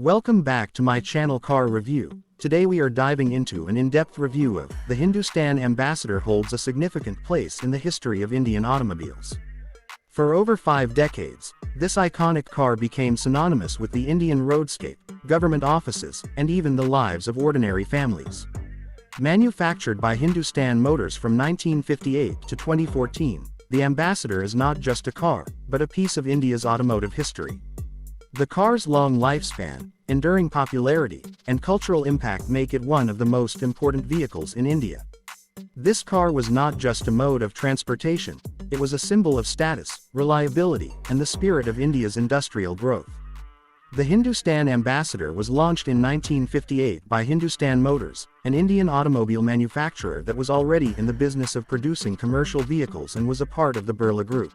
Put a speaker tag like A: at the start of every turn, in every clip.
A: Welcome back to my channel Car Review. Today we are diving into an in-depth review of the Hindustan Ambassador. Holds a significant place in the history of Indian automobiles. For over 5 decades, this iconic car became synonymous with the Indian roadscape, government offices, and even the lives of ordinary families. Manufactured by Hindustan Motors from 1958 to 2014, the Ambassador is not just a car, but a piece of India's automotive history. The car's long lifespan, enduring popularity, and cultural impact make it one of the most important vehicles in India. This car was not just a mode of transportation, it was a symbol of status, reliability, and the spirit of India's industrial growth. The Hindustan Ambassador was launched in 1958 by Hindustan Motors, an Indian automobile manufacturer that was already in the business of producing commercial vehicles and was a part of the Birla Group.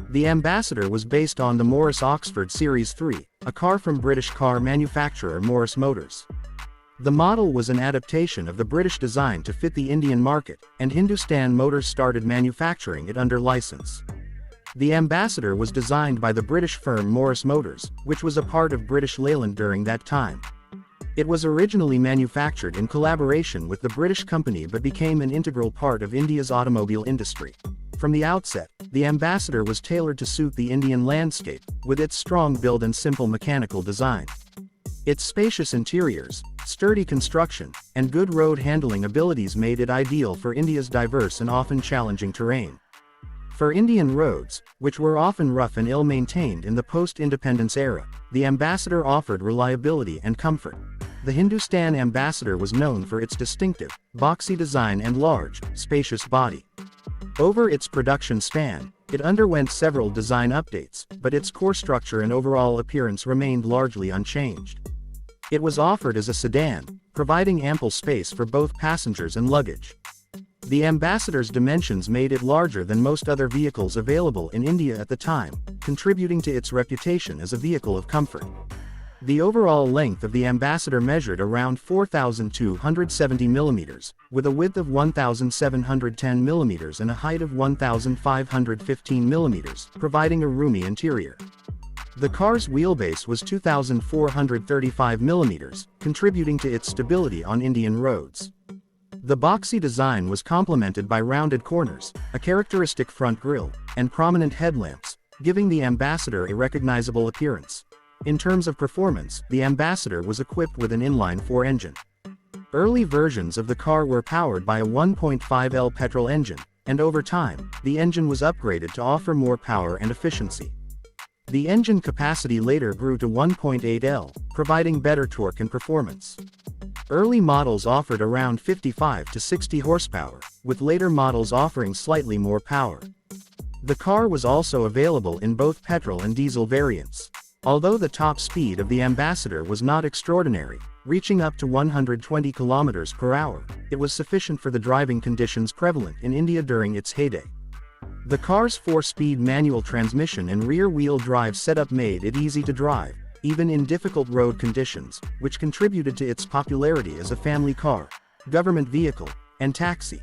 A: The Ambassador was based on the Morris Oxford Series 3, a car from British car manufacturer Morris Motors. The model was an adaptation of the British design to fit the Indian market, and Hindustan Motors started manufacturing it under license. The Ambassador was designed by the British firm Morris Motors, which was a part of British Leyland during that time. It was originally manufactured in collaboration with the British company but became an integral part of India's automobile industry. From the outset, the Ambassador was tailored to suit the Indian landscape, with its strong build and simple mechanical design. Its spacious interiors, sturdy construction, and good road handling abilities made it ideal for India's diverse and often challenging terrain. For Indian roads, which were often rough and ill-maintained in the post-independence era, the Ambassador offered reliability and comfort. The Hindustan Ambassador was known for its distinctive, boxy design and large, spacious body. Over its production span, it underwent several design updates, but its core structure and overall appearance remained largely unchanged. It was offered as a sedan, providing ample space for both passengers and luggage. The Ambassador's dimensions made it larger than most other vehicles available in India at the time, contributing to its reputation as a vehicle of comfort. The overall length of the Ambassador measured around 4,270 mm, with a width of 1,710 mm and a height of 1,515 mm, providing a roomy interior. The car's wheelbase was 2,435 mm, contributing to its stability on Indian roads. The boxy design was complemented by rounded corners, a characteristic front grille, and prominent headlamps, giving the Ambassador a recognizable appearance. In terms of performance, the Ambassador was equipped with an inline-4 engine. Early versions of the car were powered by a 1.5L petrol engine, and over time, the engine was upgraded to offer more power and efficiency. The engine capacity later grew to 1.8L, providing better torque and performance. Early models offered around 55 to 60 horsepower, with later models offering slightly more power. The car was also available in both petrol and diesel variants. Although the top speed of the Ambassador was not extraordinary, reaching up to 120 km per hour, it was sufficient for the driving conditions prevalent in India during its heyday. The car's 4-speed manual transmission and rear-wheel drive setup made it easy to drive, even in difficult road conditions, which contributed to its popularity as a family car, government vehicle, and taxi.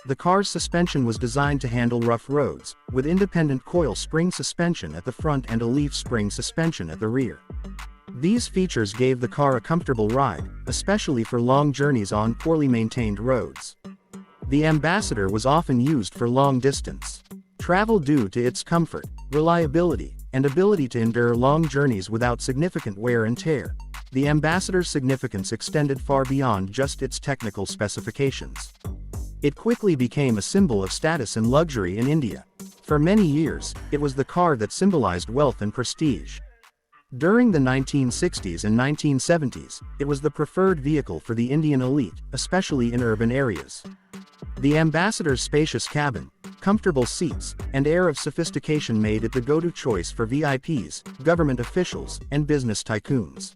A: The car's suspension was designed to handle rough roads, with independent coil spring suspension at the front and a leaf spring suspension at the rear. These features gave the car a comfortable ride, especially for long journeys on poorly maintained roads. The Ambassador was often used for long-distance travel due to its comfort, reliability, and ability to endure long journeys without significant wear and tear. The Ambassador's significance extended far beyond just its technical specifications. It quickly became a symbol of status and luxury in India. For many years, it was the car that symbolized wealth and prestige. During the 1960s and 1970s, it was the preferred vehicle for the Indian elite, especially in urban areas. The Ambassador's spacious cabin, comfortable seats, and air of sophistication made it the go-to choice for VIPs, government officials, and business tycoons.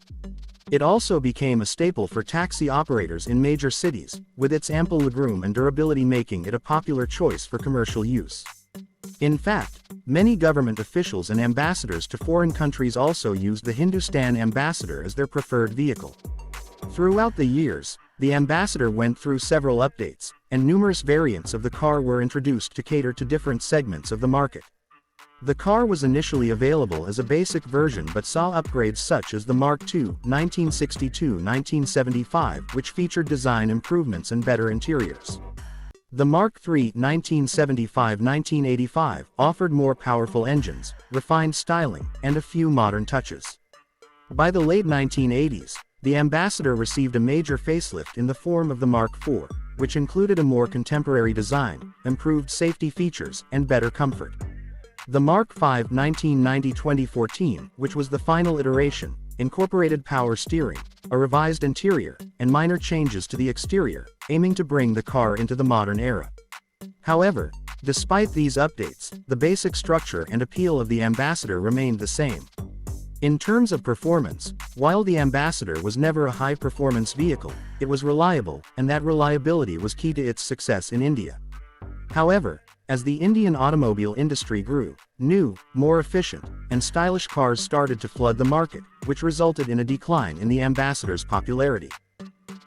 A: It also became a staple for taxi operators in major cities, with its ample legroom and durability making it a popular choice for commercial use. In fact, many government officials and ambassadors to foreign countries also used the Hindustan Ambassador as their preferred vehicle. Throughout the years, the Ambassador went through several updates, and numerous variants of the car were introduced to cater to different segments of the market. The car was initially available as a basic version but saw upgrades such as the Mark II, 1962-1975, which featured design improvements and better interiors. The Mark III, 1975-1985, offered more powerful engines, refined styling, and a few modern touches. By the late 1980s, the Ambassador received a major facelift in the form of the Mark IV, which included a more contemporary design, improved safety features, and better comfort. The Mark V 1990-2014, which was the final iteration, incorporated power steering, a revised interior, and minor changes to the exterior, aiming to bring the car into the modern era. However, despite these updates, the basic structure and appeal of the Ambassador remained the same. In terms of performance, while the Ambassador was never a high-performance vehicle, it was reliable, and that reliability was key to its success in India. However, as the Indian automobile industry grew, new, more efficient, and stylish cars started to flood the market, which resulted in a decline in the Ambassador's popularity.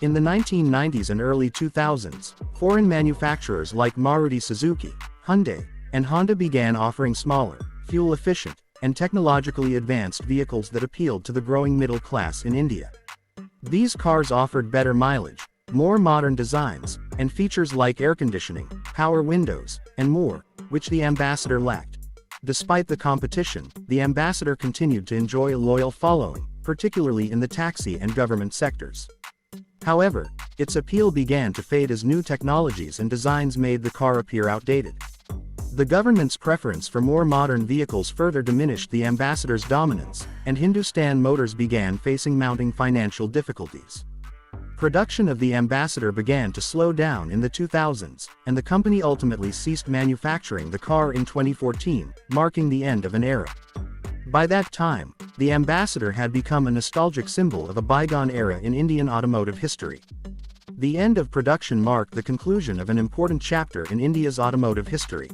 A: In the 1990s and early 2000s, foreign manufacturers like Maruti Suzuki, Hyundai, and Honda began offering smaller, fuel-efficient, and technologically advanced vehicles that appealed to the growing middle class in India. These cars offered better mileage, more modern designs, and features like air conditioning, power windows, and more, which the Ambassador lacked. Despite the competition, the Ambassador continued to enjoy a loyal following, particularly in the taxi and government sectors. However, its appeal began to fade as new technologies and designs made the car appear outdated. The government's preference for more modern vehicles further diminished the Ambassador's dominance, and Hindustan Motors began facing mounting financial difficulties. Production of the Ambassador began to slow down in the 2000s, and the company ultimately ceased manufacturing the car in 2014, marking the end of an era. By that time, the Ambassador had become a nostalgic symbol of a bygone era in Indian automotive history. The end of production marked the conclusion of an important chapter in India's automotive history.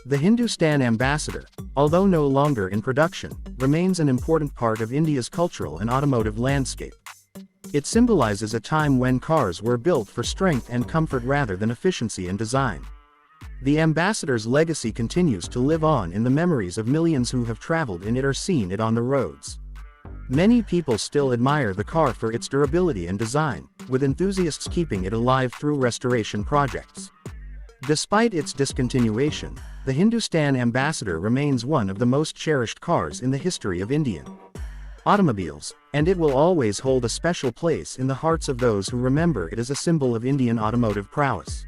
A: The Hindustan Ambassador, although no longer in production, remains an important part of India's cultural and automotive landscape. It symbolizes a time when cars were built for strength and comfort rather than efficiency and design. The Ambassador's legacy continues to live on in the memories of millions who have traveled in it or seen it on the roads. Many people still admire the car for its durability and design, with enthusiasts keeping it alive through restoration projects. Despite its discontinuation, the Hindustan Ambassador remains one of the most cherished cars in the history of Indian automobiles, and it will always hold a special place in the hearts of those who remember it as a symbol of Indian automotive prowess.